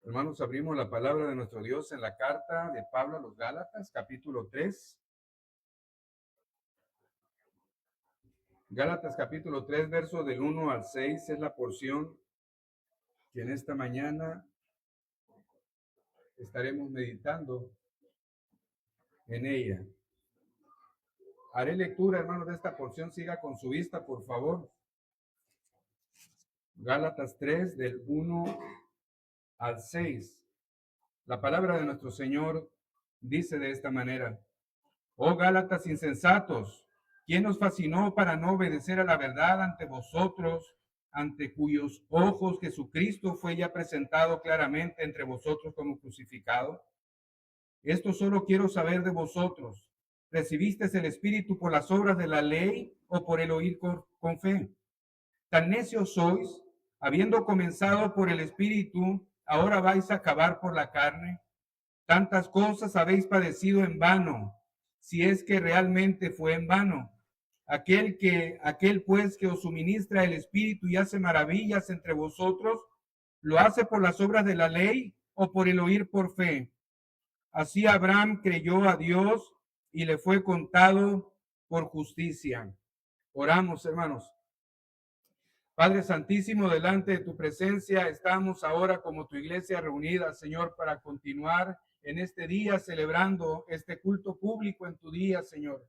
Hermanos, abrimos la palabra de nuestro Dios en la carta de Pablo a los Gálatas, capítulo 3. Gálatas, capítulo 3, verso del 1 al 6 es la porción que en esta mañana estaremos meditando en ella. Haré lectura, hermanos, de esta porción. Siga con su vista, por favor. Gálatas 3, del 1 al 6. La palabra de nuestro Señor dice de esta manera: Oh Gálatas insensatos, ¿quién os fascinó para no obedecer a la verdad ante vosotros, ante cuyos ojos Jesucristo fue ya presentado claramente entre vosotros como crucificado? Esto solo quiero saber de vosotros. ¿Recibisteis el Espíritu por las obras de la ley o por el oír con fe? Tan necios sois, habiendo comenzado por el Espíritu, ahora vais a acabar por la carne. Tantas cosas habéis padecido en vano, si es que realmente fue en vano. Aquel pues que os suministra el Espíritu y hace maravillas entre vosotros, ¿lo hace por las obras de la ley o por el oír por fe? Así Abraham creyó a Dios y le fue contado por justicia. Oramos, hermanos. Padre Santísimo, delante de tu presencia estamos ahora como tu iglesia reunida, Señor, para continuar en este día celebrando este culto público en tu día, Señor.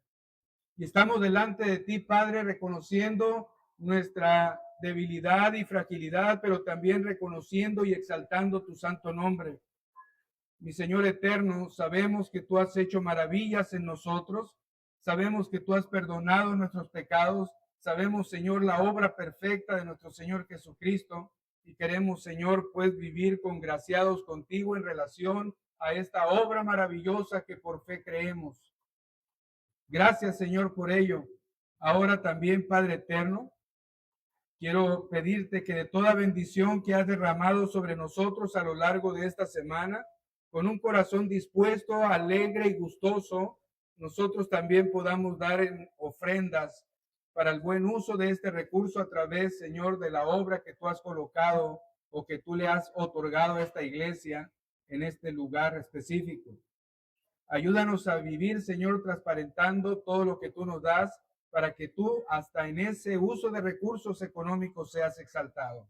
Y estamos delante de ti, Padre, reconociendo nuestra debilidad y fragilidad, pero también reconociendo y exaltando tu santo nombre. Mi Señor eterno, sabemos que tú has hecho maravillas en nosotros, sabemos que tú has perdonado nuestros pecados, sabemos, Señor, la obra perfecta de nuestro Señor Jesucristo, y queremos, Señor, pues vivir congraciados contigo en relación a esta obra maravillosa que por fe creemos. Gracias, Señor, por ello. Ahora también, Padre eterno, quiero pedirte que de toda bendición que has derramado sobre nosotros a lo largo de esta semana, con un corazón dispuesto, alegre y gustoso, nosotros también podamos dar en ofrendas para el buen uso de este recurso a través, Señor, de la obra que tú has colocado o que tú le has otorgado a esta iglesia en este lugar específico. Ayúdanos a vivir, Señor, transparentando todo lo que tú nos das para que tú, hasta en ese uso de recursos económicos, seas exaltado.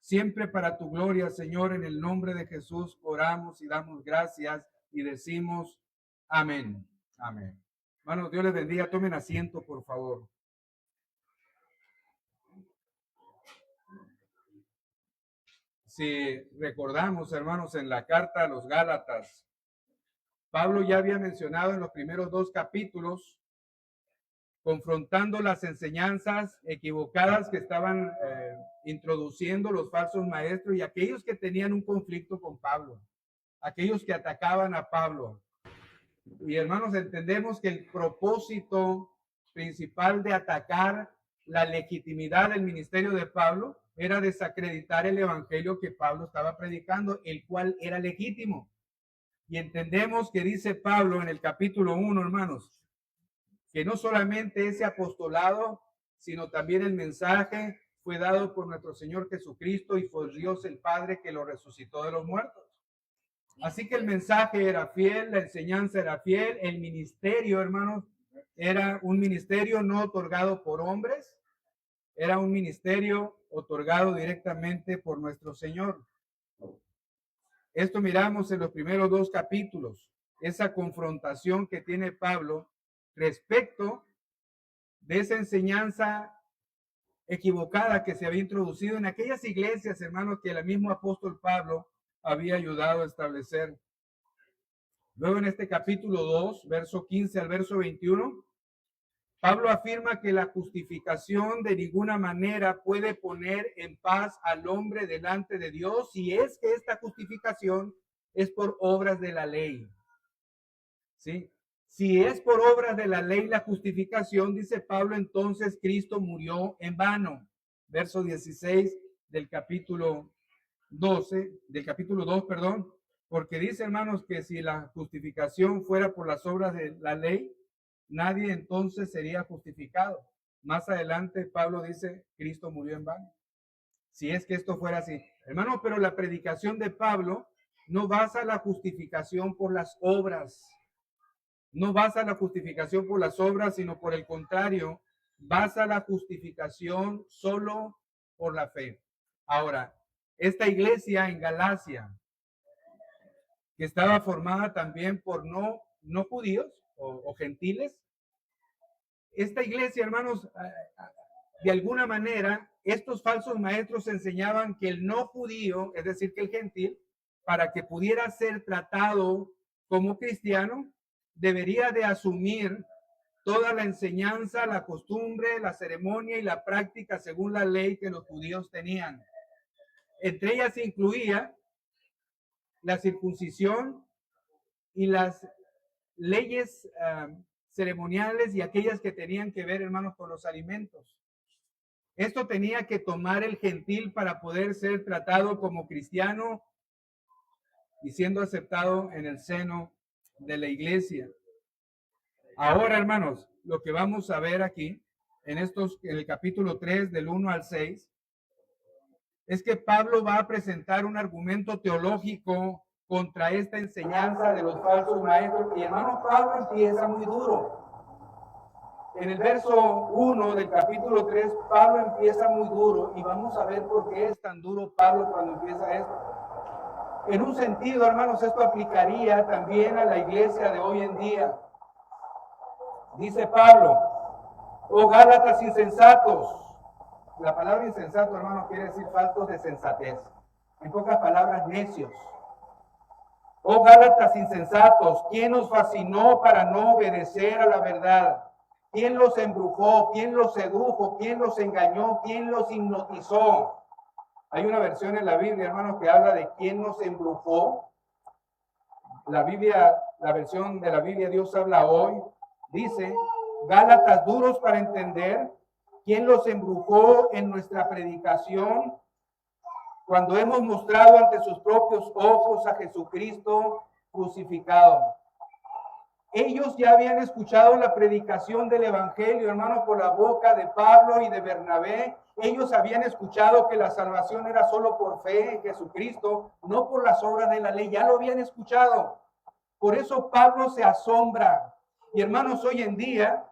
Siempre para tu gloria, Señor, en el nombre de Jesús oramos y damos gracias y decimos amén. Amén. Hermanos, Dios les bendiga. Tomen asiento, por favor. Si recordamos, hermanos, en la carta a los Gálatas, Pablo ya había mencionado en los primeros 2 capítulos, confrontando las enseñanzas equivocadas que estaban introduciendo los falsos maestros y aquellos que tenían un conflicto con Pablo, aquellos que atacaban a Pablo. Y hermanos, entendemos que el propósito principal de atacar la legitimidad del ministerio de Pablo era desacreditar el evangelio que Pablo estaba predicando, el cual era legítimo. Y entendemos que dice Pablo en el capítulo 1, hermanos, que no solamente ese apostolado, sino también el mensaje fue dado por nuestro Señor Jesucristo y fue Dios el Padre que lo resucitó de los muertos. Así que el mensaje era fiel, la enseñanza era fiel, el ministerio, hermanos, era un ministerio no otorgado por hombres, era un ministerio otorgado directamente por nuestro Señor. Esto miramos en los primeros 2 capítulos, esa confrontación que tiene Pablo respecto de esa enseñanza equivocada que se había introducido en aquellas iglesias, hermanos, que el mismo apóstol Pablo había ayudado a establecer. Luego en este capítulo 2, verso 15 al verso 21, Pablo afirma que la justificación de ninguna manera puede poner en paz al hombre delante de Dios, si es que esta justificación es por obras de la ley. ¿Sí? Si es por obras de la ley la justificación, dice Pablo, entonces Cristo murió en vano. Verso 16 del capítulo 12, del capítulo 2, perdón, porque dice, hermanos, que si la justificación fuera por las obras de la ley, nadie entonces sería justificado. Más adelante Pablo dice, Cristo murió en vano. Si es que esto fuera así. Hermano, pero la predicación de Pablo no basa la justificación por las obras. No basa la justificación por las obras, sino por el contrario, basa la justificación solo por la fe. Ahora, esta iglesia en Galacia, que estaba formada también por no judíos o gentiles, esta iglesia, hermanos, de alguna manera, estos falsos maestros enseñaban que el no judío, es decir, que el gentil, para que pudiera ser tratado como cristiano, debería de asumir toda la enseñanza, la costumbre, la ceremonia y la práctica según la ley que los judíos tenían. Entre ellas se incluía la circuncisión y las leyes ceremoniales y aquellas que tenían que ver, hermanos, con los alimentos. Esto tenía que tomar el gentil para poder ser tratado como cristiano y siendo aceptado en el seno de la iglesia. Ahora, hermanos, lo que vamos a ver aquí, en el capítulo 3, del 1 al 6, es que Pablo va a presentar un argumento teológico contra esta enseñanza de los falsos maestros. Y hermano, Pablo empieza muy duro. En el verso 1 del capítulo 3, Pablo empieza muy duro y vamos a ver por qué es tan duro Pablo cuando empieza esto. En un sentido, hermanos, esto aplicaría también a la iglesia de hoy en día. Dice Pablo, oh Gálatas insensatos. La palabra insensato, hermano, quiere decir faltos de sensatez. En pocas palabras, necios. Oh Gálatas insensatos, ¿quién os fascinó para no obedecer a la verdad? ¿Quién los embrujó? ¿Quién los sedujo? ¿Quién los engañó? ¿Quién los hipnotizó? Hay una versión en la Biblia, hermano, que habla de quién nos embrujó. La Biblia, la versión de la Biblia Dios habla hoy, dice, Gálatas duros para entender, ¿quién los embrujó en nuestra predicación? Cuando hemos mostrado ante sus propios ojos a Jesucristo crucificado. Ellos ya habían escuchado la predicación del Evangelio, hermano, por la boca de Pablo y de Bernabé. Ellos habían escuchado que la salvación era solo por fe en Jesucristo, no por las obras de la ley. Ya lo habían escuchado. Por eso Pablo se asombra. Y hermanos, hoy en día,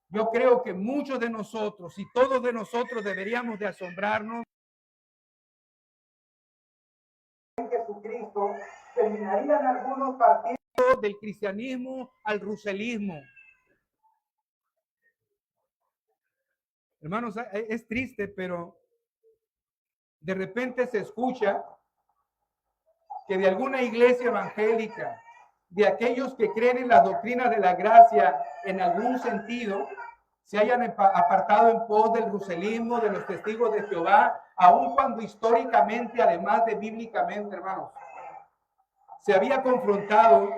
yo creo que muchos de nosotros y todos de nosotros deberíamos de asombrarnos en Jesucristo. Terminarían algunos partiendo del cristianismo al ruselismo. Hermanos, es triste, pero de repente se escucha que de alguna iglesia evangélica, de aquellos que creen en la doctrina de la gracia en algún sentido, se hayan apartado en pos del ruselismo, de los testigos de Jehová, aun cuando históricamente, además de bíblicamente, hermanos, se había confrontado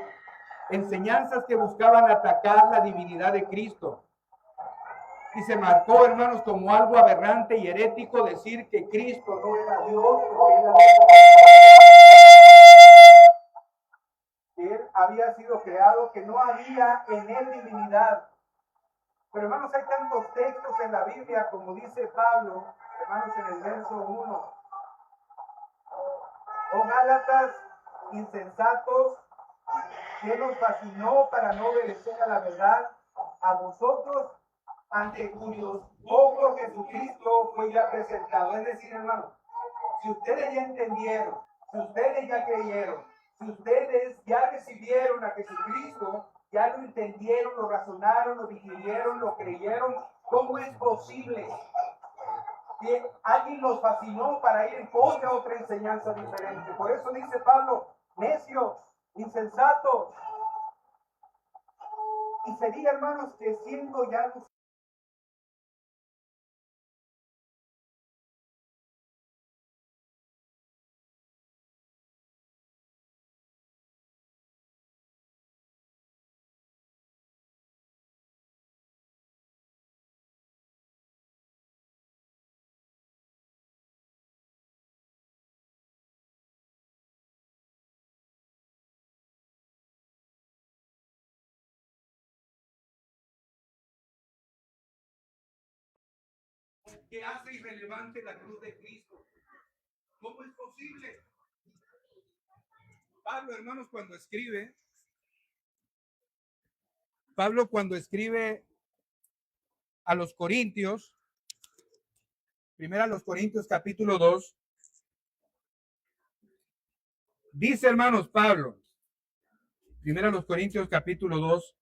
enseñanzas que buscaban atacar la divinidad de Cristo. Y se marcó, hermanos, como algo aberrante y herético decir que Cristo no era Dios, que Él había sido creado, que no había en Él divinidad. Pero, hermanos, hay tantos textos en la Biblia, como dice Pablo, hermanos, en el verso 1. Oh Gálatas, insensatos, que nos fascinó para no obedecer a la verdad, a vosotros, ante cuyos ojos Jesucristo fue ya presentado. Es decir, hermano, si ustedes ya entendieron, si ustedes ya creyeron, si ustedes ya recibieron a Jesucristo, ya lo entendieron, lo razonaron, lo digirieron, lo creyeron, ¿cómo es posible que alguien los fascinó para ir en pos de otra enseñanza diferente? Por eso dice Pablo, necios, insensatos. Y sería, hermanos, que siendo ya que hace irrelevante la cruz de Cristo. ¿Cómo es posible? Pablo, hermanos, cuando escribe a los Corintios, primero a los Corintios capítulo 2, dice, hermanos, Pablo, primero a los Corintios capítulo 2,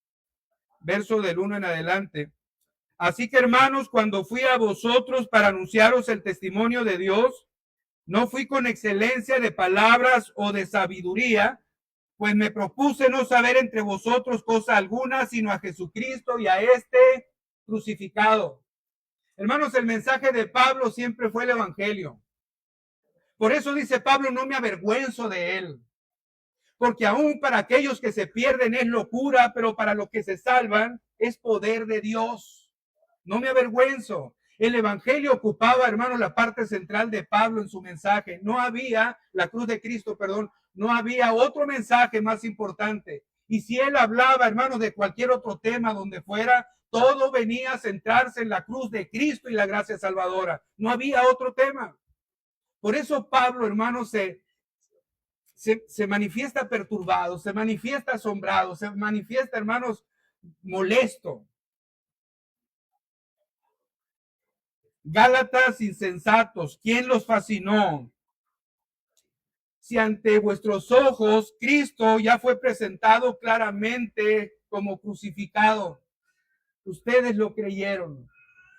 verso del 1 en adelante. Así que, hermanos, cuando fui a vosotros para anunciaros el testimonio de Dios, no fui con excelencia de palabras o de sabiduría, pues me propuse no saber entre vosotros cosa alguna, sino a Jesucristo y a este crucificado. Hermanos, el mensaje de Pablo siempre fue el evangelio. Por eso dice Pablo, no me avergüenzo de él, porque aún para aquellos que se pierden es locura, pero para los que se salvan es poder de Dios. No me avergüenzo. El evangelio ocupaba, hermanos, la parte central de Pablo en su mensaje. No había la cruz de Cristo, perdón, no había otro mensaje más importante. Y si él hablaba, hermanos, de cualquier otro tema donde fuera, todo venía a centrarse en la cruz de Cristo y la gracia salvadora. No había otro tema. Por eso Pablo, hermanos, se manifiesta perturbado, se manifiesta asombrado, se manifiesta, hermanos, molesto. Gálatas insensatos, ¿quién los fascinó? Si ante vuestros ojos Cristo ya fue presentado claramente como crucificado, ustedes lo creyeron.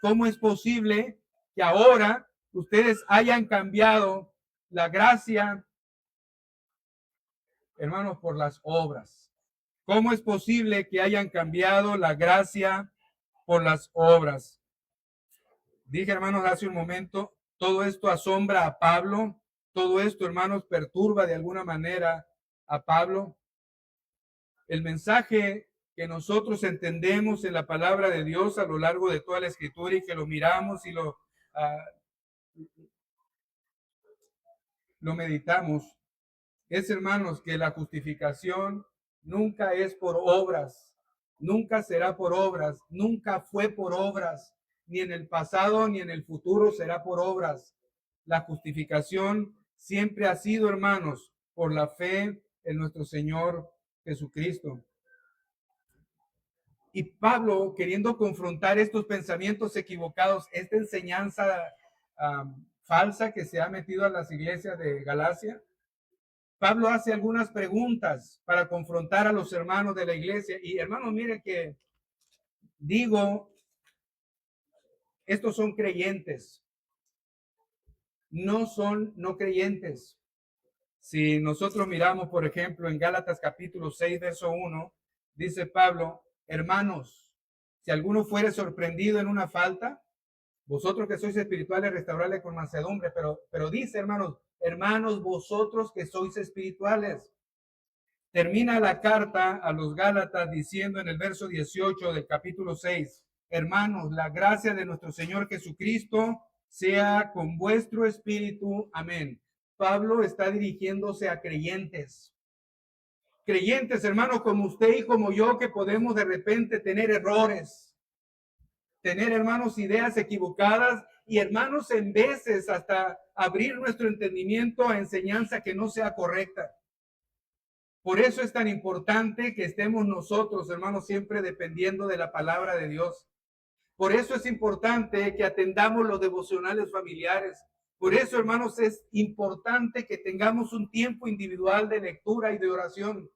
¿Cómo es posible que ahora ustedes hayan cambiado la gracia, hermanos, por las obras? ¿Cómo es posible que hayan cambiado la gracia por las obras? Dije, hermanos, hace un momento, todo esto asombra a Pablo, todo esto, hermanos, perturba de alguna manera a Pablo. El mensaje que nosotros entendemos en la palabra de Dios a lo largo de toda la escritura y que lo miramos y lo meditamos, es, hermanos, que la justificación nunca es por obras, nunca será por obras, nunca fue por obras, ni en el pasado ni en el futuro será por obras. La justificación siempre ha sido, hermanos, por la fe en nuestro Señor Jesucristo. Y Pablo, queriendo confrontar estos pensamientos equivocados, esta enseñanza falsa que se ha metido a las iglesias de Galacia, Pablo hace algunas preguntas para confrontar a los hermanos de la iglesia. Y hermanos, miren que digo, estos son creyentes, no son no creyentes. Si nosotros miramos, por ejemplo, en Gálatas capítulo 6, verso 1, dice Pablo, hermanos, si alguno fuere sorprendido en una falta, vosotros que sois espirituales, restaurarle con mansedumbre, pero dice, hermanos, vosotros que sois espirituales. Termina la carta a los Gálatas diciendo en el verso 18 del capítulo 6, hermanos, la gracia de nuestro Señor Jesucristo sea con vuestro espíritu. Amén. Pablo está dirigiéndose a creyentes. Creyentes, hermanos, como usted y como yo, que podemos de repente tener errores, tener, hermanos, ideas equivocadas y, hermanos, en veces hasta abrir nuestro entendimiento a enseñanza que no sea correcta. Por eso es tan importante que estemos nosotros, hermanos, siempre dependiendo de la palabra de Dios. Por eso es importante que atendamos los devocionales familiares. Por eso, hermanos, es importante que tengamos un tiempo individual de lectura y de oración.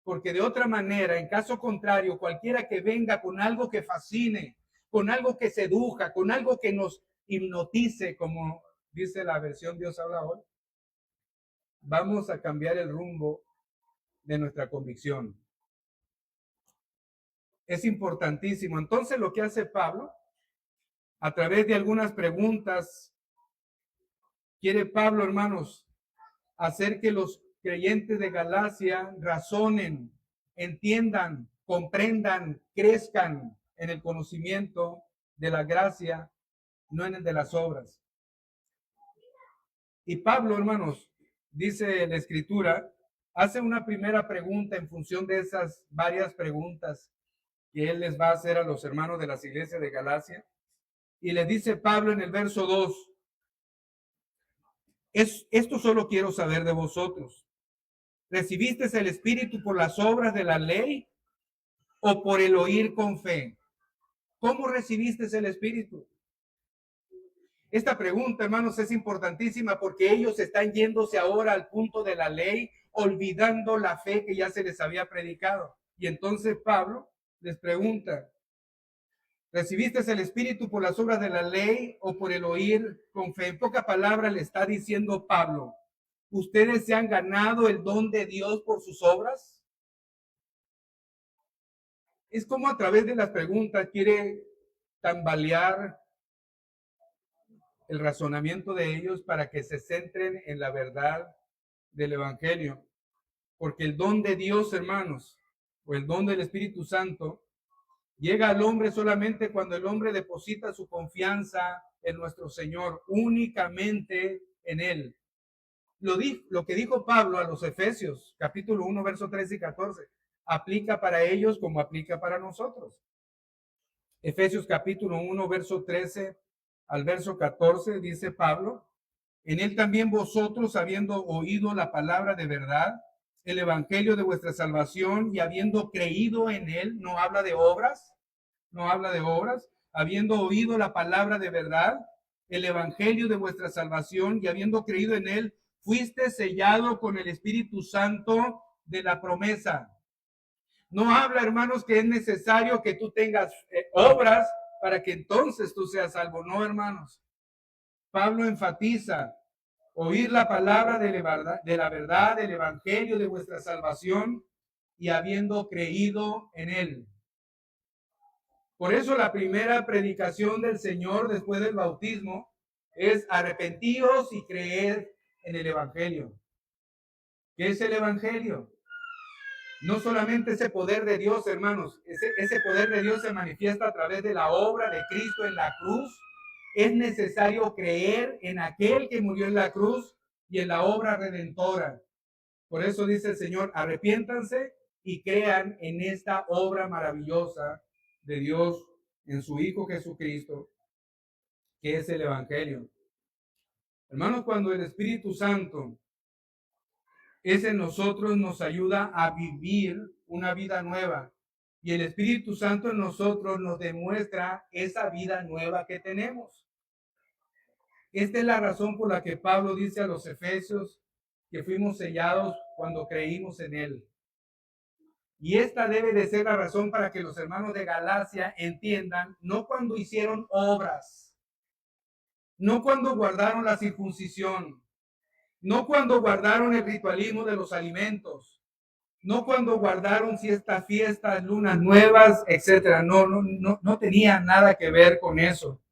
Porque de otra manera, en caso contrario, cualquiera que venga con algo que fascine, con algo que seduzca, con algo que nos hipnotice, como dice la versión Dios habla hoy, vamos a cambiar el rumbo de nuestra convicción. Es importantísimo. Entonces, lo que hace Pablo, a través de algunas preguntas, quiere Pablo, hermanos, hacer que los creyentes de Galacia razonen, entiendan, comprendan, crezcan en el conocimiento de la gracia, no en el de las obras. Y Pablo, hermanos, dice la Escritura, hace una primera pregunta en función de esas varias preguntas que él les va a hacer a los hermanos de las iglesias de Galacia. Y le dice Pablo en el verso 2, esto solo quiero saber de vosotros. ¿Recibiste el Espíritu por las obras de la ley o por el oír con fe? ¿Cómo recibiste el Espíritu? Esta pregunta, hermanos, es importantísima porque ellos están yéndose ahora al punto de la ley, olvidando la fe que ya se les había predicado. Y entonces Pablo les pregunta, ¿recibiste el Espíritu por las obras de la ley o por el oír con fe? En pocas palabras le está diciendo Pablo, ¿ustedes se han ganado el don de Dios por sus obras? Es como a través de las preguntas quiere tambalear el razonamiento de ellos para que se centren en la verdad del Evangelio. Porque el don de Dios, hermanos, o el don del Espíritu Santo, llega al hombre solamente cuando el hombre deposita su confianza en nuestro Señor, únicamente en Él. Lo que dijo Pablo a los Efesios, capítulo 1, versos 13 y 14, aplica para ellos como aplica para nosotros. Efesios capítulo 1, verso 13 al verso 14, dice Pablo, en él también vosotros, habiendo oído la palabra de verdad, el evangelio de vuestra salvación, y habiendo creído en él, no habla de obras, habiendo oído la palabra de verdad, el evangelio de vuestra salvación, y habiendo creído en él, fuiste sellado con el Espíritu Santo de la promesa. No habla, hermanos, que es necesario que tú tengas obras para que entonces tú seas salvo. No, hermanos. Pablo enfatiza oír la palabra de la verdad, del evangelio de vuestra salvación y habiendo creído en él. Por eso la primera predicación del Señor después del bautismo es arrepentíos y creed en el evangelio. ¿Qué es el evangelio? No solamente ese poder de Dios, hermanos, ese poder de Dios se manifiesta a través de la obra de Cristo en la cruz. Es necesario creer en aquel que murió en la cruz y en la obra redentora. Por eso dice el Señor, arrepiéntanse y crean en esta obra maravillosa de Dios en su Hijo Jesucristo, que es el Evangelio. Hermanos, cuando el Espíritu Santo es en nosotros, nos ayuda a vivir una vida nueva. Y el Espíritu Santo en nosotros nos demuestra esa vida nueva que tenemos. Esta es la razón por la que Pablo dice a los Efesios que fuimos sellados cuando creímos en él. Y esta debe de ser la razón para que los hermanos de Galacia entiendan, no cuando hicieron obras, no cuando guardaron la circuncisión, no cuando guardaron el ritualismo de los alimentos, no cuando guardaron ciertas fiestas, lunas nuevas, etcétera. No tenía nada que ver con eso.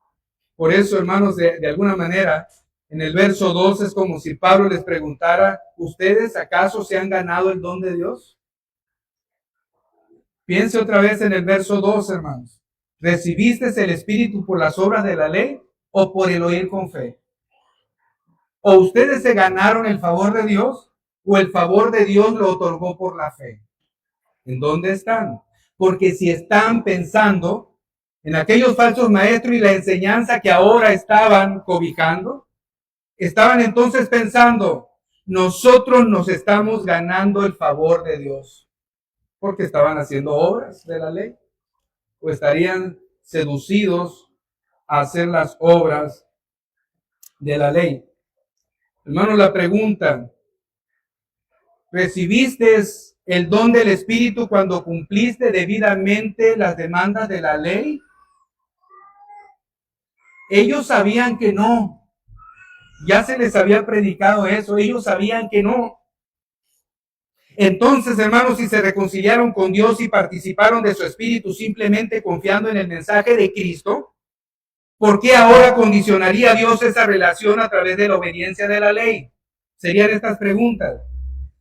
Por eso, hermanos, de alguna manera, en el verso 2 es como si Pablo les preguntara, ¿ustedes acaso se han ganado el don de Dios? Piense otra vez en el verso 2, hermanos. ¿Recibiste el Espíritu por las obras de la ley o por el oír con fe? ¿O ustedes se ganaron el favor de Dios o el favor de Dios lo otorgó por la fe? ¿En dónde están? Porque si están pensando en aquellos falsos maestros y la enseñanza que ahora estaban cobijando, estaban entonces pensando, nosotros nos estamos ganando el favor de Dios, porque estaban haciendo obras de la ley, o estarían seducidos a hacer las obras de la ley. Hermano, la pregunta, ¿recibiste el don del Espíritu cuando cumpliste debidamente las demandas de la ley? Ellos sabían que no. Ya se les había predicado eso. Ellos sabían que no. Entonces, hermanos, si se reconciliaron con Dios y participaron de su Espíritu simplemente confiando en el mensaje de Cristo, ¿por qué ahora condicionaría Dios esa relación a través de la obediencia de la ley? Serían estas preguntas.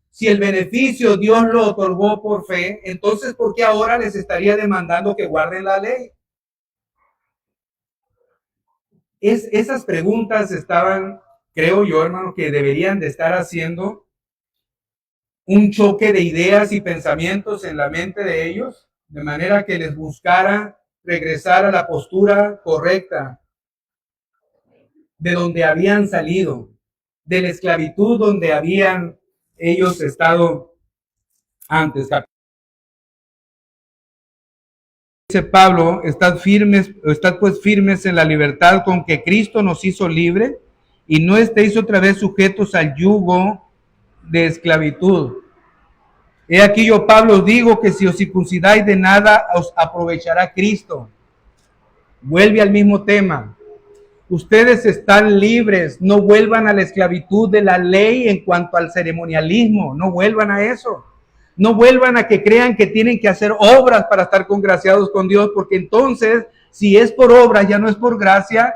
Si el beneficio Dios lo otorgó por fe, entonces ¿por qué ahora les estaría demandando que guarden la ley? Esas preguntas estaban, creo yo, hermano, que deberían de estar haciendo un choque de ideas y pensamientos en la mente de ellos, de manera que les buscara regresar a la postura correcta de donde habían salido, de la esclavitud donde habían ellos estado antes. Dice Pablo, estad pues firmes en la libertad con que Cristo nos hizo libre, y no estéis otra vez sujetos al yugo de esclavitud. He aquí yo, Pablo, os digo que si os circuncidáis, de nada os aprovechará Cristo. Vuelve al mismo tema. Ustedes están libres, no vuelvan a la esclavitud de la ley en cuanto al ceremonialismo, no vuelvan a eso. No vuelvan a que crean que tienen que hacer obras para estar congraciados con Dios, porque entonces, si es por obras, ya no es por gracia,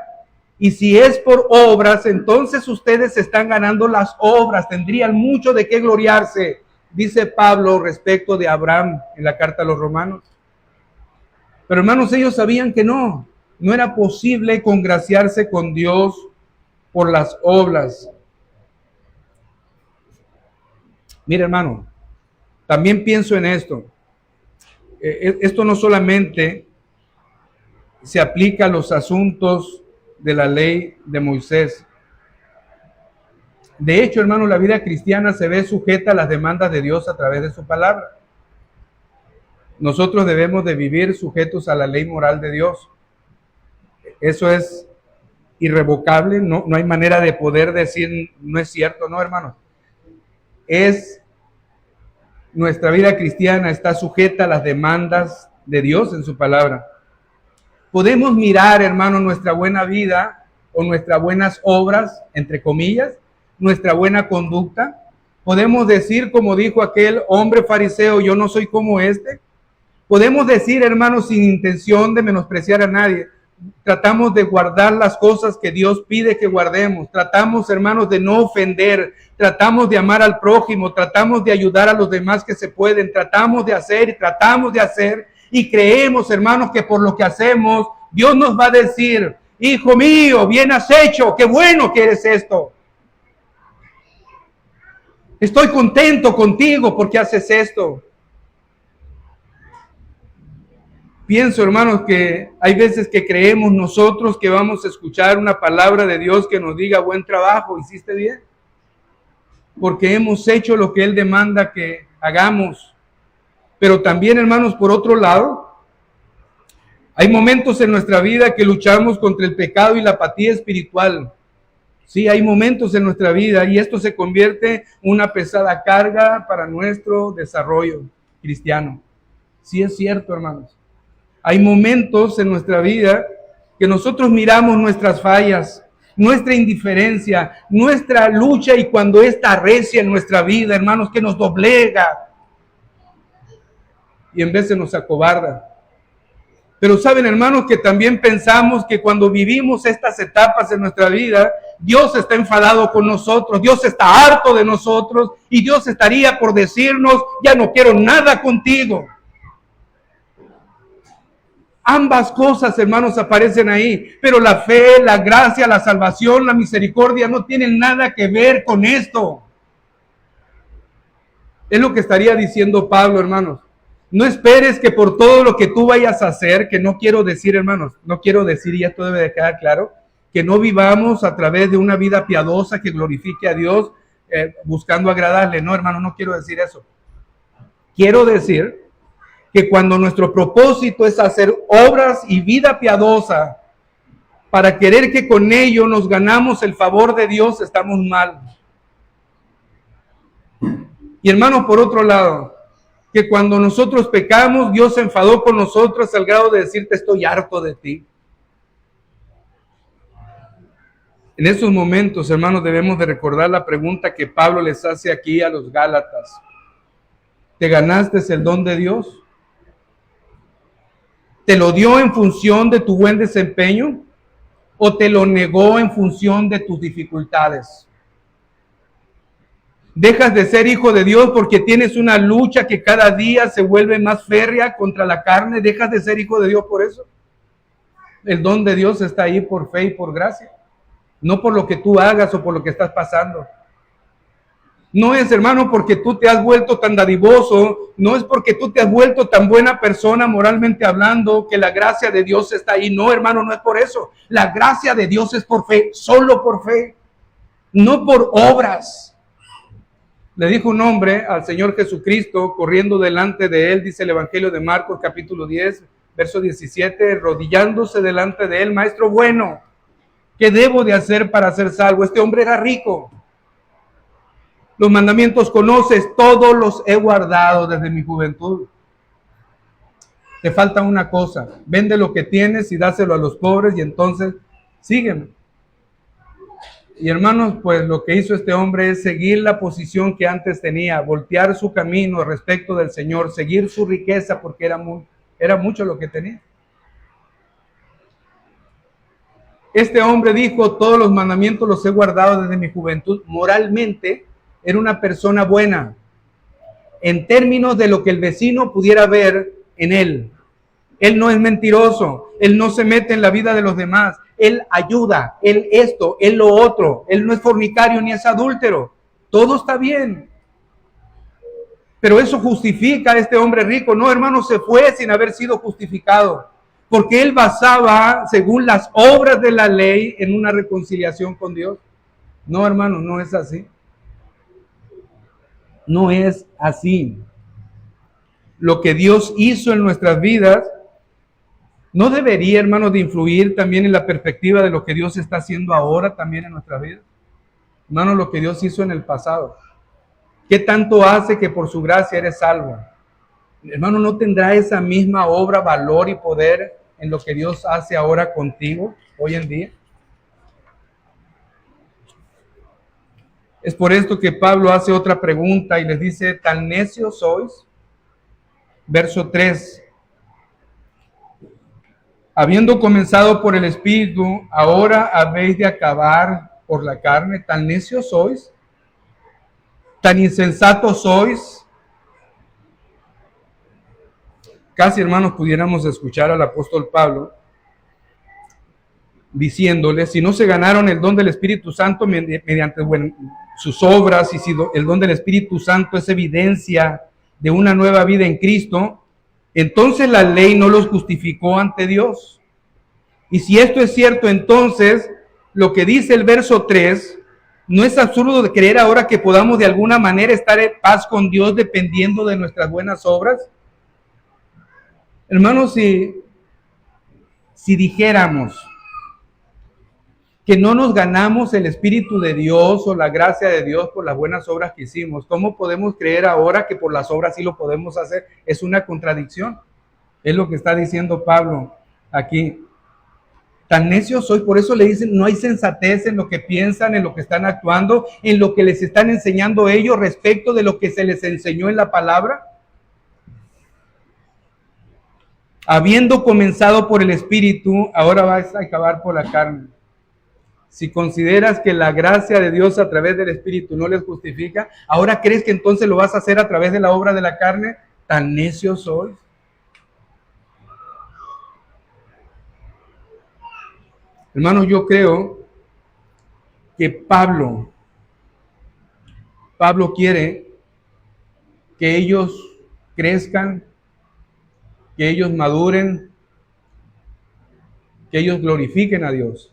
y si es por obras, entonces ustedes están ganando las obras, tendrían mucho de qué gloriarse, dice Pablo respecto de Abraham en la carta a los Romanos. Pero hermanos, ellos sabían que no era posible congraciarse con Dios por las obras. Mira, hermano, también pienso en esto. Esto no solamente se aplica a los asuntos de la ley de Moisés. De hecho, hermano, la vida cristiana se ve sujeta a las demandas de Dios a través de su palabra. Nosotros debemos de vivir sujetos a la ley moral de Dios. Eso es irrevocable, no hay manera de poder decir no es cierto, no, hermano. Nuestra vida cristiana está sujeta a las demandas de Dios en su palabra. Podemos mirar, hermano, nuestra buena vida o nuestras buenas obras, entre comillas, nuestra buena conducta. Podemos decir, como dijo aquel hombre fariseo, yo no soy como este. Podemos decir, hermano, sin intención de menospreciar a nadie, tratamos de guardar las cosas que Dios pide que guardemos. Tratamos, hermanos, de no ofender. Tratamos de amar al prójimo. Tratamos de ayudar a los demás que se pueden. Tratamos de hacer y tratamos de hacer. Y creemos, hermanos, que por lo que hacemos, Dios nos va a decir, hijo mío, bien has hecho. Qué bueno que eres esto. Estoy contento contigo porque haces esto. Pienso, hermanos, que hay veces que creemos nosotros que vamos a escuchar una palabra de Dios que nos diga buen trabajo, hiciste bien, porque hemos hecho lo que Él demanda que hagamos. Pero también, hermanos, por otro lado, hay momentos en nuestra vida que luchamos contra el pecado y la apatía espiritual. Sí, hay momentos en nuestra vida y esto se convierte en una pesada carga para nuestro desarrollo cristiano. Sí es cierto, hermanos. Hay momentos en nuestra vida que nosotros miramos nuestras fallas, nuestra indiferencia, nuestra lucha, y cuando esta arrecia en nuestra vida, hermanos, que nos doblega y en vez de nos acobarda. Pero saben, hermanos, que también pensamos que cuando vivimos estas etapas en nuestra vida, Dios está enfadado con nosotros, Dios está harto de nosotros y Dios estaría por decirnos, ya no quiero nada contigo. Ambas cosas, hermanos, aparecen ahí, pero la fe, la gracia, la salvación, la misericordia no tienen nada que ver con esto. Es lo que estaría diciendo Pablo, hermanos. No esperes que por todo lo que tú vayas a hacer, que no quiero decir, hermanos, no quiero decir, y esto debe de quedar claro, que no vivamos a través de una vida piadosa que glorifique a Dios buscando agradarle. No, hermano, no quiero decir eso. Quiero decir que cuando nuestro propósito es hacer obras y vida piadosa para querer que con ello nos ganamos el favor de Dios, estamos mal. Y hermanos, por otro lado, que cuando nosotros pecamos, Dios se enfadó con nosotros al grado de decirte estoy harto de ti. En esos momentos, hermanos, debemos de recordar la pregunta que Pablo les hace aquí a los Gálatas. ¿Te ganaste el don de Dios? ¿Te lo dio en función de tu buen desempeño o te lo negó en función de tus dificultades? ¿Dejas de ser hijo de Dios porque tienes una lucha que cada día se vuelve más férrea contra la carne? ¿Dejas de ser hijo de Dios por eso? El don de Dios está ahí por fe y por gracia, no por lo que tú hagas o por lo que estás pasando. No es, hermano, porque tú te has vuelto tan dadivoso, no es porque tú te has vuelto tan buena persona moralmente hablando que la gracia de Dios está ahí. No, hermano, no es por eso. La gracia de Dios es por fe, solo por fe, no por obras. Le dijo un hombre al Señor Jesucristo, corriendo delante de él, dice el Evangelio de Marcos, capítulo 10, verso 17, arrodillándose delante de él: Maestro bueno, ¿qué debo de hacer para ser salvo? Este hombre era rico. Los mandamientos conoces, todos los he guardado desde mi juventud. Te falta una cosa: vende lo que tienes y dáselo a los pobres y entonces sígueme. Y hermanos, pues lo que hizo este hombre es seguir la posición que antes tenía, voltear su camino respecto del Señor, seguir su riqueza, porque era mucho lo que tenía. Este hombre dijo: todos los mandamientos los he guardado desde mi juventud. Moralmente era una persona buena, en términos de lo que el vecino pudiera ver en él. Él no es mentiroso, él no se mete en la vida de los demás, él ayuda, él esto, él lo otro, él no es fornicario ni es adúltero. Todo está bien. Pero eso justifica a este hombre rico. No, hermano, se fue sin haber sido justificado, porque él basaba, según las obras de la ley, en una reconciliación con Dios. No, hermano, no es así. No es así. Lo que Dios hizo en nuestras vidas ¿no debería, hermanos, de influir también en la perspectiva de lo que Dios está haciendo ahora también en nuestras vidas? Hermanos, lo que Dios hizo en el pasado. ¿Qué tanto hace que por su gracia eres salvo? Hermano, ¿no tendrá esa misma obra, valor y poder en lo que Dios hace ahora contigo, hoy en día? Es por esto que Pablo hace otra pregunta y les dice: ¿tan necios sois? Verso 3. Habiendo comenzado por el Espíritu, ahora habéis de acabar por la carne. ¿Tan necios sois? ¿Tan insensatos sois? Casi, hermanos, pudiéramos escuchar al apóstol Pablo diciéndole: si no se ganaron el don del Espíritu Santo mediante sus obras, y si el don del Espíritu Santo es evidencia de una nueva vida en Cristo, entonces la ley no los justificó ante Dios. Y si esto es cierto, entonces lo que dice el verso 3, ¿no es absurdo de creer ahora que podamos de alguna manera estar en paz con Dios dependiendo de nuestras buenas obras? Hermanos, si dijéramos que no nos ganamos el Espíritu de Dios o la gracia de Dios por las buenas obras que hicimos, ¿cómo podemos creer ahora que por las obras sí lo podemos hacer? Es una contradicción. Es lo que está diciendo Pablo aquí. Tan necios sois, por eso le dicen: no hay sensatez en lo que piensan, en lo que están actuando, en lo que les están enseñando ellos respecto de lo que se les enseñó en la palabra. Habiendo comenzado por el Espíritu, ahora vas a acabar por la carne. Si consideras que la gracia de Dios a través del Espíritu no les justifica, ¿ahora crees que entonces lo vas a hacer a través de la obra de la carne? ¿Tan necios sois? Hermanos, yo creo que Pablo quiere que ellos crezcan, que ellos maduren, que ellos glorifiquen a Dios.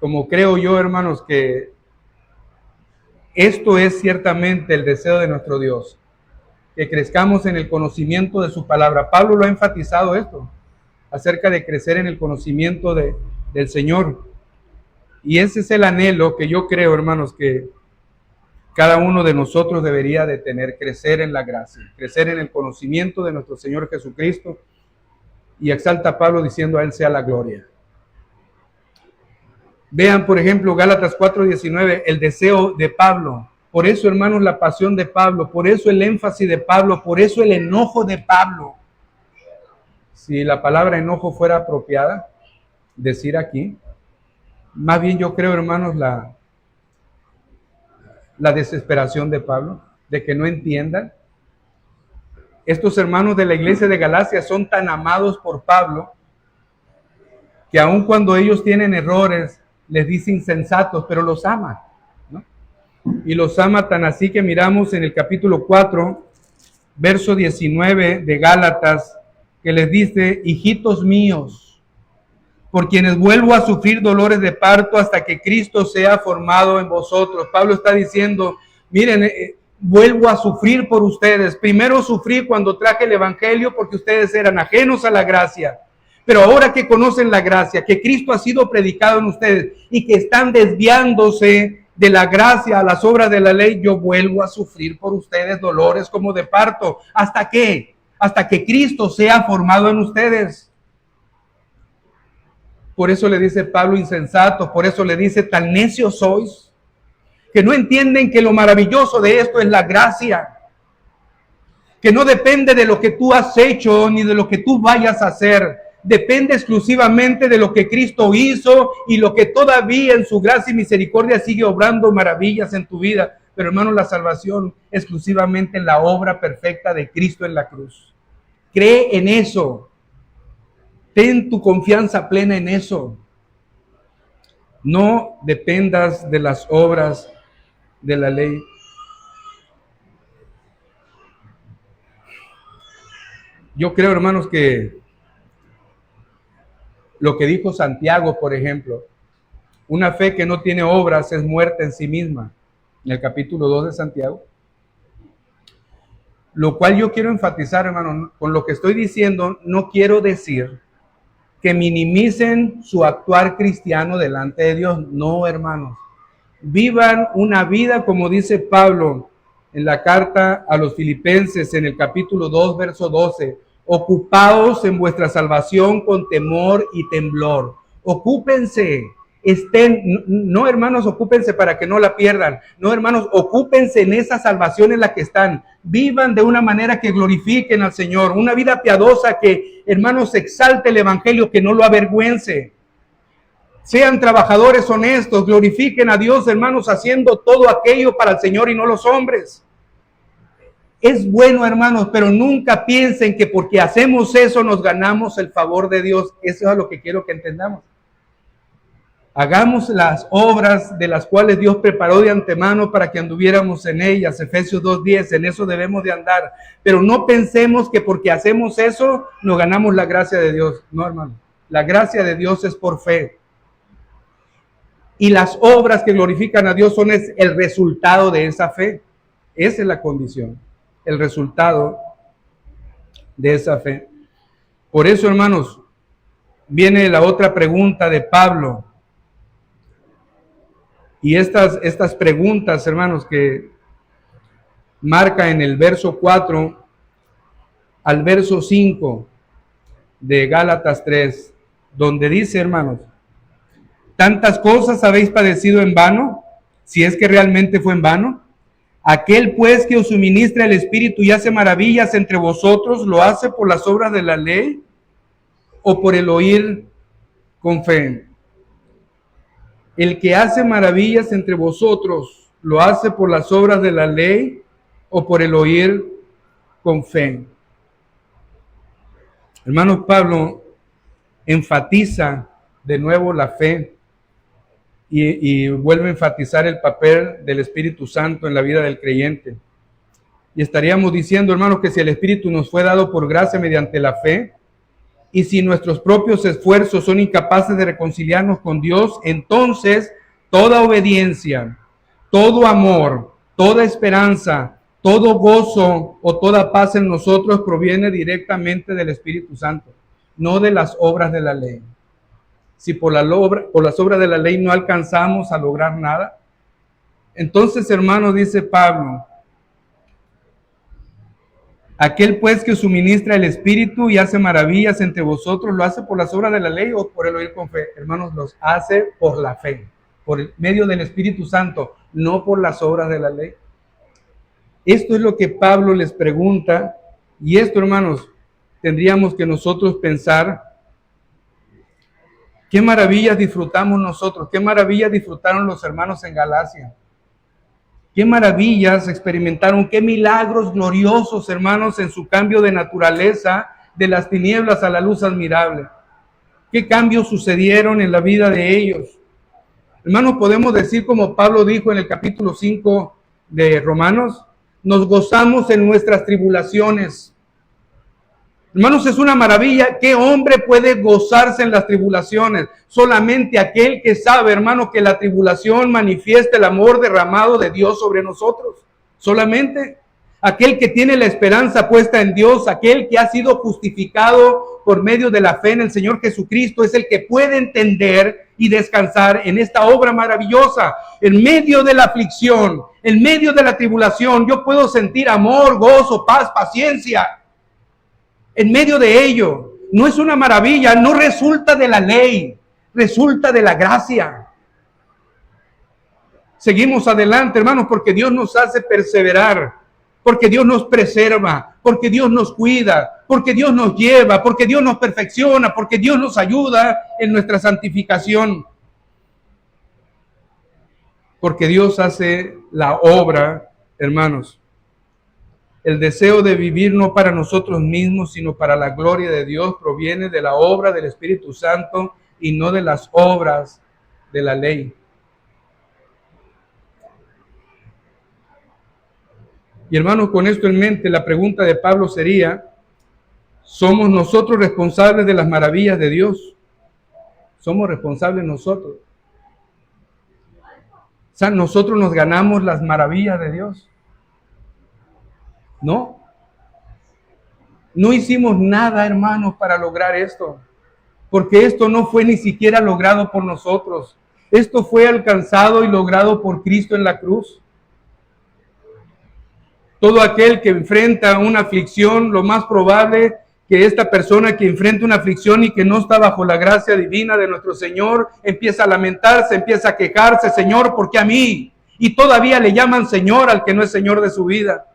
Como creo yo, hermanos, que esto es ciertamente el deseo de nuestro Dios, que crezcamos en el conocimiento de su palabra. Pablo lo ha enfatizado esto, acerca de crecer en el conocimiento del Señor. Y ese es el anhelo que yo creo, hermanos, que cada uno de nosotros debería de tener: crecer en la gracia, crecer en el conocimiento de nuestro Señor Jesucristo. Y exalta a Pablo diciendo: a Él sea la gloria. Vean, por ejemplo, Gálatas 4:19, el deseo de Pablo. Por eso, hermanos, la pasión de Pablo, por eso el énfasis de Pablo, por eso el enojo de Pablo. Si la palabra enojo fuera apropiada decir aquí, más bien yo creo, hermanos, la desesperación de Pablo, de que no entiendan. Estos hermanos de la iglesia de Galacia son tan amados por Pablo que aun cuando ellos tienen errores, les dice insensatos, pero los ama, ¿no? Y los ama tan así que miramos en el capítulo 4, verso 19 de Gálatas, que les dice: hijitos míos, por quienes vuelvo a sufrir dolores de parto hasta que Cristo sea formado en vosotros. Pablo está diciendo: miren, vuelvo a sufrir por ustedes. Primero sufrí cuando traje el evangelio porque ustedes eran ajenos a la gracia. Pero ahora que conocen la gracia, que Cristo ha sido predicado en ustedes y que están desviándose de la gracia a las obras de la ley, yo vuelvo a sufrir por ustedes dolores como de parto. ¿Hasta qué? Hasta que Cristo sea formado en ustedes. Por eso le dice Pablo insensato, por eso le dice tan necios sois, que no entienden que lo maravilloso de esto es la gracia, que no depende de lo que tú has hecho ni de lo que tú vayas a hacer, depende exclusivamente de lo que Cristo hizo y lo que todavía en su gracia y misericordia sigue obrando maravillas en tu vida. Pero hermano, la salvación exclusivamente en la obra perfecta de Cristo en la cruz. Cree en eso, ten tu confianza plena en eso. No dependas de las obras de la ley. Yo creo, hermanos, que lo que dijo Santiago, por ejemplo, una fe que no tiene obras es muerta en sí misma, en el capítulo 2 de Santiago. Lo cual yo quiero enfatizar, hermano, con lo que estoy diciendo, no quiero decir que minimicen su actuar cristiano delante de Dios. No, hermanos. Vivan una vida, como dice Pablo en la carta a los Filipenses, en el capítulo 2, verso 12. Ocupaos en vuestra salvación con temor y temblor. Ocúpense. No, hermanos, ocúpense para que no la pierdan. No, hermanos, ocúpense en esa salvación en la que están. Vivan de una manera que glorifiquen al Señor. Una vida piadosa que, hermanos, exalte el evangelio, que no lo avergüence. Sean trabajadores honestos, glorifiquen a Dios, hermanos, haciendo todo aquello para el Señor y no los hombres. Es bueno, hermanos, pero nunca piensen que porque hacemos eso nos ganamos el favor de Dios. Eso es lo que quiero que entendamos. Hagamos las obras de las cuales Dios preparó de antemano para que anduviéramos en ellas. Efesios 2:10, en eso debemos de andar. Pero no pensemos que porque hacemos eso nos ganamos la gracia de Dios. No, hermano. La gracia de Dios es por fe. Y las obras que glorifican a Dios son el resultado de esa fe. Esa es la condición, el resultado de esa fe. Por eso, hermanos, viene la otra pregunta de Pablo. Y estas preguntas, hermanos, que marca en el verso 4 al verso 5 de Gálatas 3, donde dice, hermanos, ¿tantas cosas habéis padecido en vano? Si es que realmente fue en vano. Aquel pues que os suministra el Espíritu y hace maravillas entre vosotros, ¿lo hace por las obras de la ley o por el oír con fe? El que hace maravillas entre vosotros, ¿lo hace por las obras de la ley o por el oír con fe? Hermano Pablo enfatiza de nuevo la fe y vuelve a enfatizar el papel del Espíritu Santo en la vida del creyente. Y estaríamos diciendo, hermanos, que si el Espíritu nos fue dado por gracia mediante la fe, y si nuestros propios esfuerzos son incapaces de reconciliarnos con Dios, entonces toda obediencia, todo amor, toda esperanza, todo gozo o toda paz en nosotros proviene directamente del Espíritu Santo, no de las obras de la ley. Si por las obras de la ley no alcanzamos a lograr nada, entonces, hermanos, dice Pablo, aquel pues que os suministra el Espíritu y hace maravillas entre vosotros, ¿lo hace por las obras de la ley o por el oír con fe? Hermanos, los hace por la fe, por el medio del Espíritu Santo, no por las obras de la ley. Esto es lo que Pablo les pregunta, y esto, hermanos, tendríamos que nosotros pensar, qué maravillas disfrutamos nosotros, qué maravillas disfrutaron los hermanos en Galacia. Qué maravillas experimentaron, qué milagros gloriosos, hermanos, en su cambio de naturaleza, de las tinieblas a la luz admirable. Qué cambios sucedieron en la vida de ellos. Hermanos, podemos decir como Pablo dijo en el capítulo 5 de Romanos, nos gozamos en nuestras tribulaciones. Hermanos, es una maravilla. ¿Qué hombre puede gozarse en las tribulaciones? Solamente aquel que sabe, hermano, que la tribulación manifiesta el amor derramado de Dios sobre nosotros. solamente aquel que tiene la esperanza puesta en Dios, aquel que ha sido justificado por medio de la fe en el Señor Jesucristo, es el que puede entender y descansar en esta obra maravillosa. En medio de la aflicción, en medio de la tribulación, yo puedo sentir amor, gozo, paz, paciencia. En medio de ello, no es una maravilla, no resulta de la ley, resulta de la gracia. Seguimos adelante, hermanos, porque Dios nos hace perseverar, porque Dios nos preserva, porque Dios nos cuida, porque Dios nos lleva, porque Dios nos perfecciona, porque Dios nos ayuda en nuestra santificación. Porque Dios hace la obra, hermanos. El deseo de vivir no para nosotros mismos, sino para la gloria de Dios, proviene de la obra del Espíritu Santo y no de las obras de la ley. Y hermanos, con esto en mente, la pregunta de Pablo sería, ¿somos nosotros responsables de las maravillas de Dios? ¿Somos responsables nosotros? O sea, ¿nosotros nos ganamos las maravillas de Dios? No. No hicimos nada, hermanos, para lograr esto. Porque esto no fue ni siquiera logrado por nosotros. Esto fue alcanzado y logrado por Cristo en la cruz. Todo aquel que enfrenta una aflicción, lo más probable que esta persona que enfrenta una aflicción y que no está bajo la gracia divina de nuestro Señor, empieza a lamentarse, empieza a quejarse, Señor, ¿por qué a mí? Y todavía le llaman Señor al que no es Señor de su vida.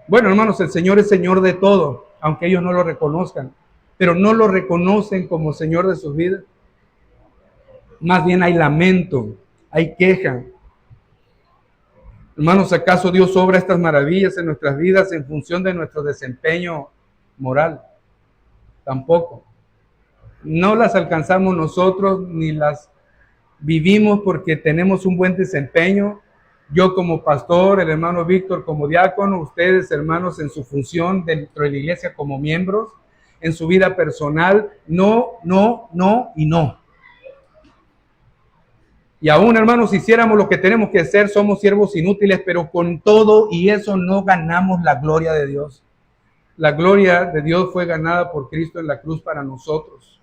Bueno, hermanos, el Señor es Señor de todo, aunque ellos no lo reconozcan, pero no lo reconocen como Señor de sus vidas. Más bien hay lamento, hay queja. Hermanos, ¿acaso Dios obra estas maravillas en nuestras vidas en función de nuestro desempeño moral? Tampoco. No las alcanzamos nosotros ni las vivimos porque tenemos un buen desempeño. Yo como pastor, el hermano Víctor como diácono, ustedes hermanos en su función dentro de la iglesia como miembros, en su vida personal, no y no. Y aún, hermanos, si hiciéramos lo que tenemos que hacer, somos siervos inútiles, pero con todo y eso no ganamos la gloria de Dios. La gloria de Dios fue ganada por Cristo en la cruz para nosotros.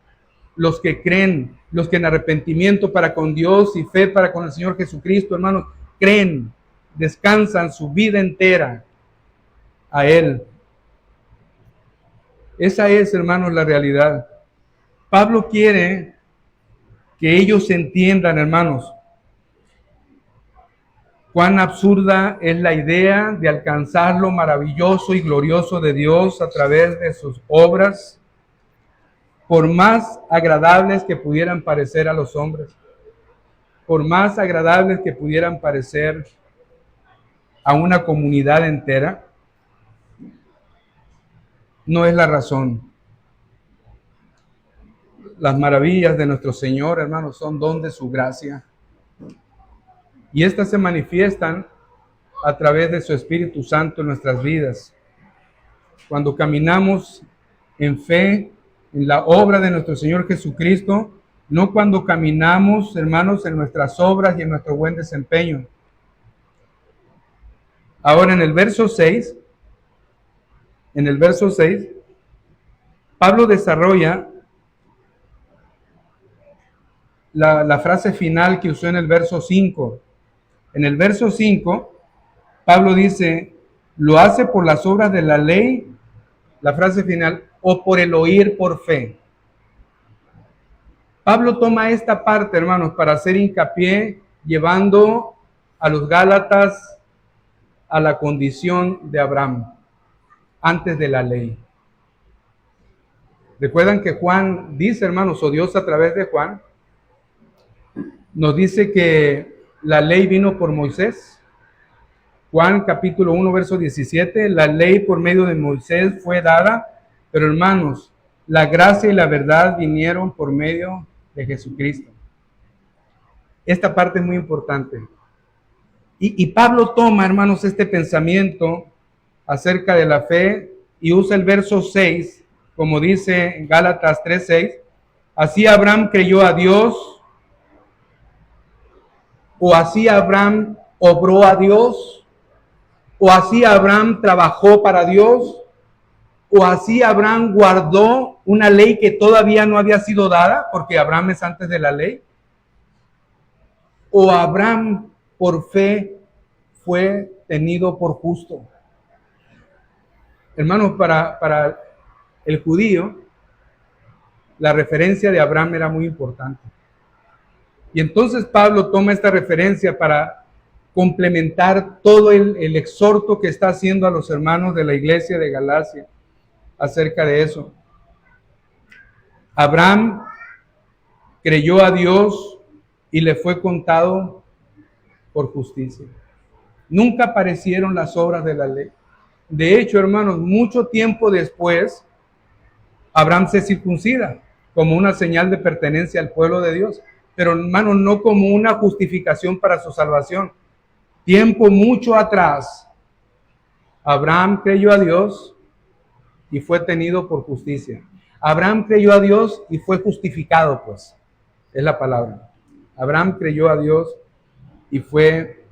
Los que creen, los que en arrepentimiento para con Dios y fe para con el Señor Jesucristo, hermanos, creen, descansan su vida entera a Él. Esa es, hermanos, la realidad. Pablo quiere que ellos entiendan, hermanos, cuán absurda es la idea de alcanzar lo maravilloso y glorioso de Dios a través de sus obras, por más agradables que pudieran parecer a los hombres, por más agradables que pudieran parecer a una comunidad entera, no es la razón. Las maravillas de nuestro Señor, hermanos, son don de su gracia. Y estas se manifiestan a través de su Espíritu Santo en nuestras vidas. Cuando caminamos en fe, en la obra de nuestro Señor Jesucristo, no cuando caminamos, hermanos, en nuestras obras y en nuestro buen desempeño. Ahora en el verso 6, Pablo desarrolla la frase final que usó en el verso 5. En el verso 5, Pablo dice, lo hace por las obras de la ley, la frase final, o por el oír por fe. Pablo toma esta parte, hermanos, para hacer hincapié, llevando a los Gálatas a la condición de Abraham, antes de la ley. Recuerdan que Juan dice, hermanos, o Dios a través de Juan, nos dice que la ley vino por Moisés. Juan capítulo 1, verso 17, la ley por medio de Moisés fue dada, pero hermanos, la gracia y la verdad vinieron por medio de Jesucristo. Esta parte es muy importante. Y Pablo toma, hermanos, este pensamiento acerca de la fe y usa el verso 6, como dice en Gálatas 3:6, así Abraham creyó a Dios, o así Abraham obró a Dios? ¿O así Abraham trabajó para Dios? ¿O así Abraham guardó una ley que todavía no había sido dada? Porque Abraham es antes de la ley. ¿O Abraham por fe fue tenido por justo? Hermanos, para el judío, la referencia de Abraham era muy importante. Y entonces Pablo toma esta referencia para complementar todo el exhorto que está haciendo a los hermanos de la iglesia de Galacia acerca de eso. Abraham creyó a Dios y le fue contado por justicia. Nunca aparecieron las obras de la ley. De hecho, hermanos, mucho tiempo después, Abraham se circuncida como una señal de pertenencia al pueblo de Dios, pero hermanos, no como una justificación para su salvación. Tiempo mucho atrás, Abraham creyó a Dios y fue tenido por justicia. Abraham creyó a Dios y fue justificado, pues, es la palabra. Abraham creyó a Dios y fue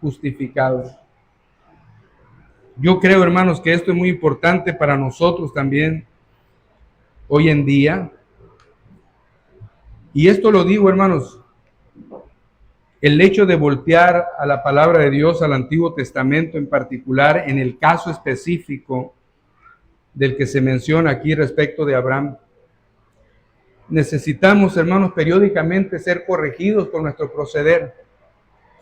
justificado. Yo creo, hermanos, que esto es muy importante para nosotros también hoy en día. Y esto lo digo, hermanos, el hecho de voltear a la palabra de Dios, al Antiguo Testamento en particular, en el caso específico del que se menciona aquí respecto de Abraham. Necesitamos, hermanos, periódicamente ser corregidos con nuestro proceder.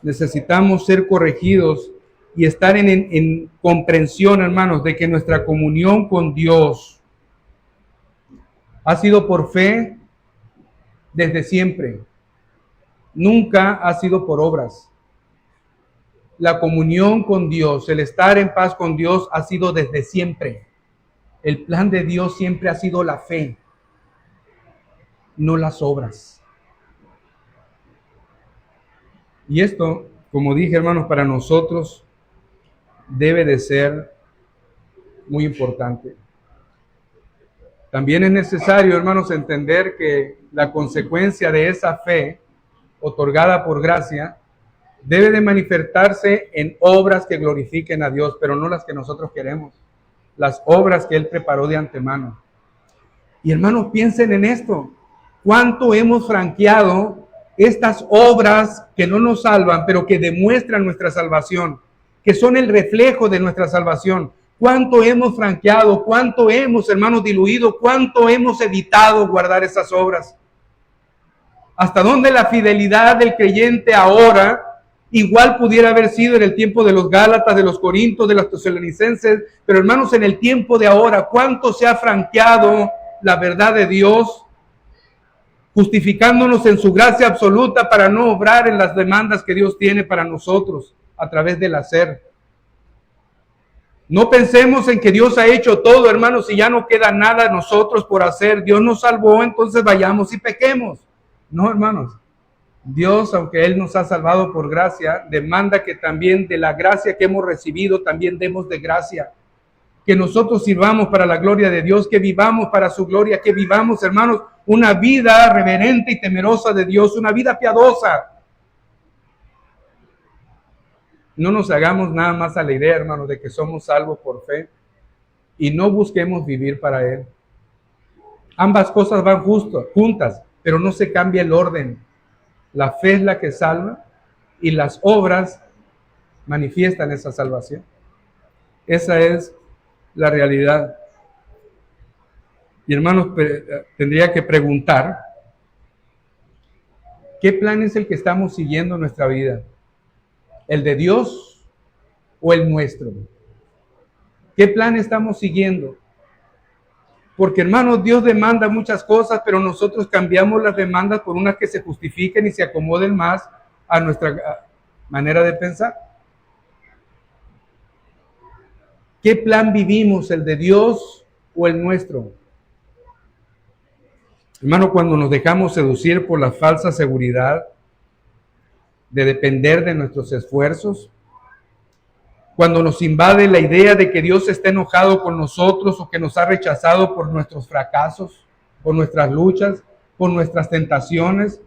Necesitamos ser corregidos y estar en comprensión, hermanos, de que nuestra comunión con Dios ha sido por fe desde siempre. Nunca ha sido por obras. La comunión con Dios, el estar en paz con Dios ha sido desde siempre. El plan de Dios siempre ha sido la fe, no las obras. Y esto, como dije, hermanos, para nosotros debe de ser muy importante. También es necesario, hermanos, entender que la consecuencia de esa fe otorgada por gracia debe de manifestarse en obras que glorifiquen a Dios, pero no las que nosotros queremos, las obras que Él preparó de antemano. Y hermanos, piensen en esto, cuánto hemos franqueado estas obras que no nos salvan, pero que demuestran nuestra salvación, que son el reflejo de nuestra salvación. Cuánto hemos franqueado, cuánto hemos, hermanos, diluido, cuánto hemos evitado guardar esas obras. Hasta dónde la fidelidad del creyente ahora igual pudiera haber sido en el tiempo de los Gálatas, de los Corintios, de los Tesalonicenses, pero hermanos, en el tiempo de ahora, cuánto se ha franqueado la verdad de Dios, justificándonos en su gracia absoluta para no obrar en las demandas que Dios tiene para nosotros a través del hacer. No pensemos en que Dios ha hecho todo, hermanos, y ya no queda nada de nosotros por hacer. Dios nos salvó, entonces vayamos y pequemos. No, hermanos. Dios, aunque Él nos ha salvado por gracia, demanda que también de la gracia que hemos recibido, también demos de gracia. Que nosotros sirvamos para la gloria de Dios, que vivamos para su gloria, que vivamos, hermanos, una vida reverente y temerosa de Dios, una vida piadosa. No nos hagamos nada más a la idea, hermanos, de que somos salvos por fe y no busquemos vivir para Él. Ambas cosas van juntas, pero no se cambia el orden. La fe es la que salva y las obras manifiestan esa salvación. Esa es la realidad. Y hermanos, tendría que preguntar, ¿qué plan es el que estamos siguiendo en nuestra vida? ¿El de Dios o el nuestro? ¿Qué plan estamos siguiendo? Porque hermanos, Dios demanda muchas cosas, pero nosotros cambiamos las demandas por unas que se justifiquen y se acomoden más a nuestra manera de pensar. ¿Qué plan vivimos, el de Dios o el nuestro? Hermano, cuando nos dejamos seducir por la falsa seguridad de depender de nuestros esfuerzos, cuando nos invade la idea de que Dios está enojado con nosotros o que nos ha rechazado por nuestros fracasos, por nuestras luchas, por nuestras tentaciones,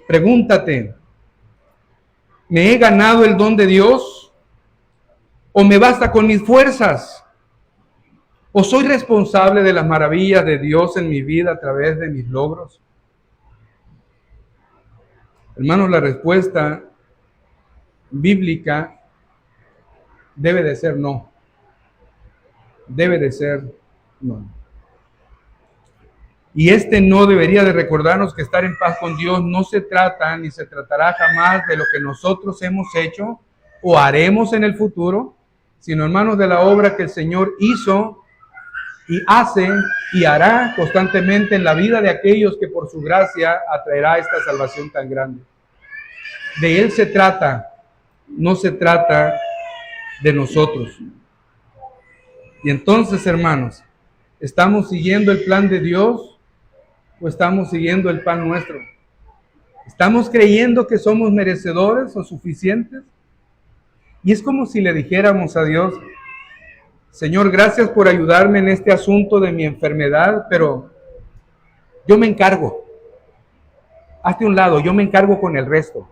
pregúntate, ¿Me he ganado el don de Dios? ¿O me basta con mis fuerzas? ¿O soy responsable de las maravillas de Dios en mi vida a través de mis logros? Hermanos, la respuesta bíblica debe de ser no. Debe de ser no. Y este no debería de recordarnos que estar en paz con Dios no se trata ni se tratará jamás de lo que nosotros hemos hecho o haremos en el futuro, sino, hermanos, de la obra que el Señor hizo y hace y hará constantemente en la vida de aquellos que por su gracia atraerá esta salvación tan grande. De Él se trata, no se trata de nosotros. Y entonces, hermanos, ¿estamos siguiendo el plan de Dios o estamos siguiendo el pan nuestro? ¿Estamos creyendo que somos merecedores o suficientes? Y es como si le dijéramos a Dios: Señor, gracias por ayudarme en este asunto de mi enfermedad, pero yo me encargo. Hazte un lado, yo me encargo con el resto.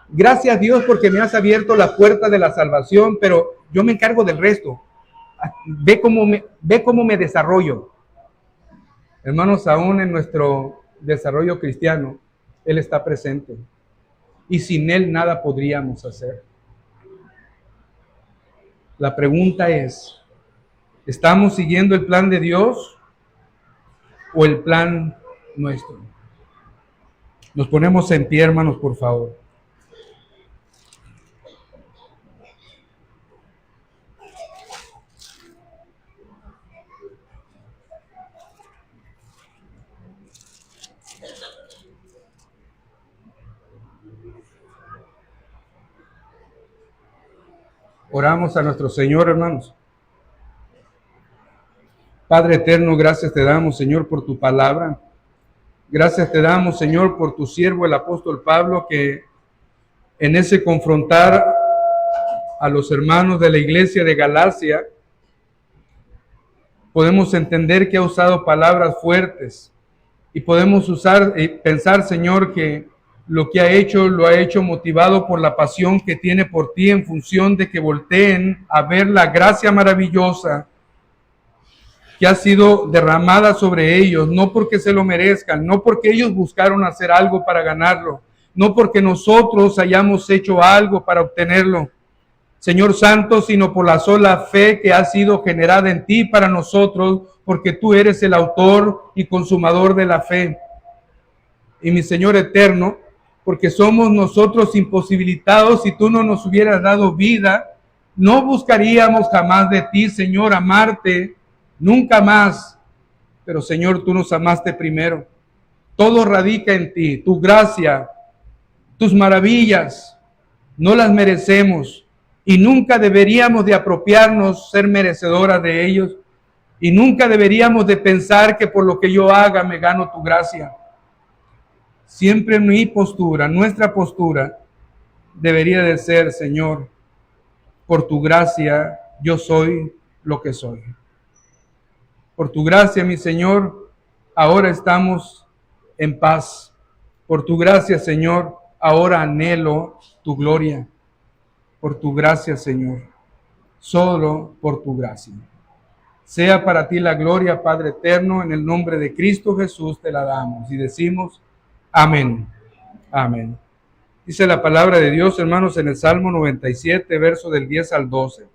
Gracias, Dios, porque me has abierto la puerta de la salvación, pero yo me encargo del resto. Ve cómo me desarrollo. Hermanos, aún en nuestro desarrollo cristiano, Él está presente. Y sin Él nada podríamos hacer. La pregunta es, ¿estamos siguiendo el plan de Dios o el plan nuestro? Nos ponemos en pie, hermanos, por favor. Oramos a nuestro Señor, hermanos. Padre eterno, gracias te damos, Señor, por tu palabra. Gracias te damos, Señor, por tu siervo, el apóstol Pablo, que en ese confrontar a los hermanos de la iglesia de Galacia, podemos entender que ha usado palabras fuertes y podemos pensar, Señor, que lo que ha hecho, lo ha hecho motivado por la pasión que tiene por ti, en función de que volteen a ver la gracia maravillosa que ha sido derramada sobre ellos, no porque se lo merezcan, no porque ellos buscaron hacer algo para ganarlo, no porque nosotros hayamos hecho algo para obtenerlo, Señor Santo, sino por la sola fe que ha sido generada en ti para nosotros, porque tú eres el autor y consumador de la fe. Y mi Señor eterno, porque somos nosotros imposibilitados, si tú no nos hubieras dado vida, no buscaríamos jamás de ti, Señor, amarte, nunca más. Pero Señor, tú nos amaste primero. Todo radica en ti, tu gracia, tus maravillas, no las merecemos y nunca deberíamos de apropiarnos ser merecedoras de ellos y nunca deberíamos de pensar que por lo que yo haga me gano tu gracia. Siempre mi postura, nuestra postura, debería de ser, Señor, por tu gracia yo soy lo que soy. Por tu gracia, mi Señor, ahora estamos en paz. Por tu gracia, Señor, ahora anhelo tu gloria. Por tu gracia, Señor, solo por tu gracia. Sea para ti la gloria, Padre eterno, en el nombre de Cristo Jesús te la damos y decimos amén. Amén. Dice la palabra de Dios, hermanos, en el Salmo 97, verso del 10 al 12.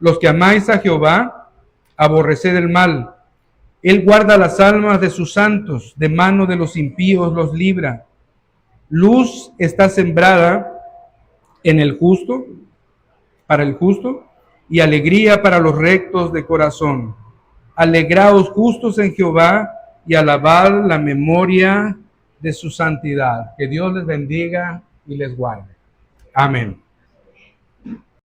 Los que amáis a Jehová, aborreced el mal. Él guarda las almas de sus santos, de mano de los impíos los libra. Luz está sembrada en el justo, para el justo, y alegría para los rectos de corazón. Alegraos justos en Jehová y alabad la memoria de su santidad. Que Dios les bendiga y les guarde. Amén.